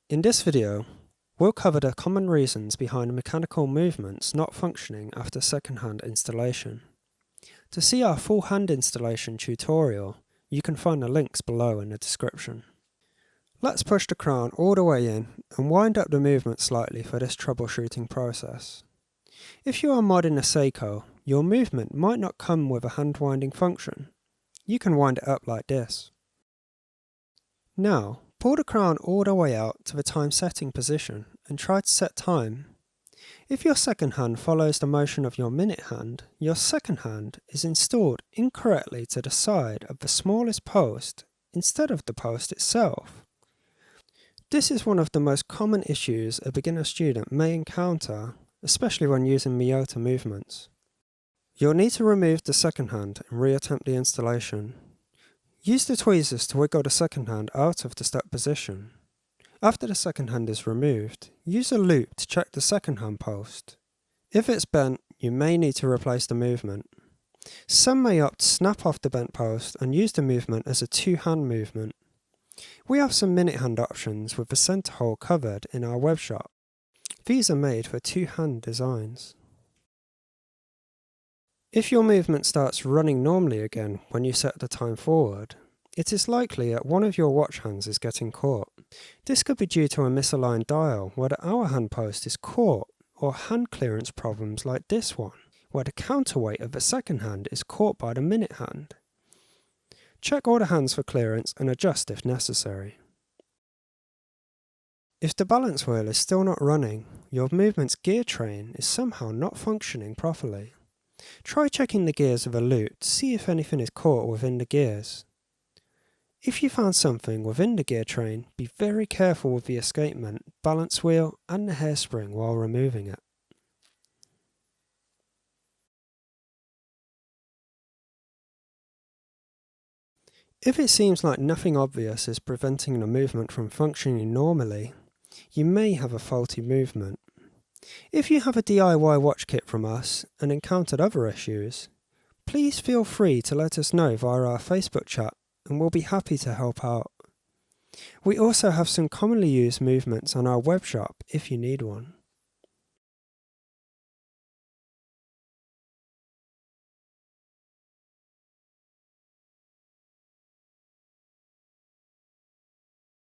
In this video, we'll cover the common reasons behind mechanical movements not functioning after second-hand installation. To see our full hand installation tutorial, you can find the links below in the description. Let's push the crown all the way in and wind up the movement slightly for this troubleshooting process. If you are modding a Seiko, your movement might not come with a hand winding function. You can wind it up like this. Now, pull the crown all the way out to the time setting position and try to set time. If your second hand follows the motion of your minute hand, your second hand is installed incorrectly to the side of the smallest post instead of the post itself. This is one of the most common issues a beginner student may encounter, especially when using Miyota movements. You'll need to remove the second hand and reattempt the installation. Use the tweezers to wiggle the second hand out of the stuck position. After the second hand is removed, use a loop to check the second hand post. If it's bent, you may need to replace the movement. Some may opt to snap off the bent post and use the movement as a two-hand movement. We have some minute hand options with the center hole covered in our web shop. These are made for two-hand designs. If your movement starts running normally again when you set the time forward, it is likely that one of your watch hands is getting caught. This could be due to a misaligned dial where the hour hand post is caught, or hand clearance problems like this one, where the counterweight of the second hand is caught by the minute hand. Check all the hands for clearance and adjust if necessary. If the balance wheel is still not running, your movement's gear train is somehow not functioning properly. Try checking the gears with a loop to see if anything is caught within the gears. If you found something within the gear train, be very careful with the escapement, balance wheel and the hairspring while removing it. If it seems like nothing obvious is preventing the movement from functioning normally, you may have a faulty movement. If you have a DIY watch kit from us and encountered other issues, please feel free to let us know via our Facebook chat and we'll be happy to help out. We also have some commonly used movements on our web shop if you need one.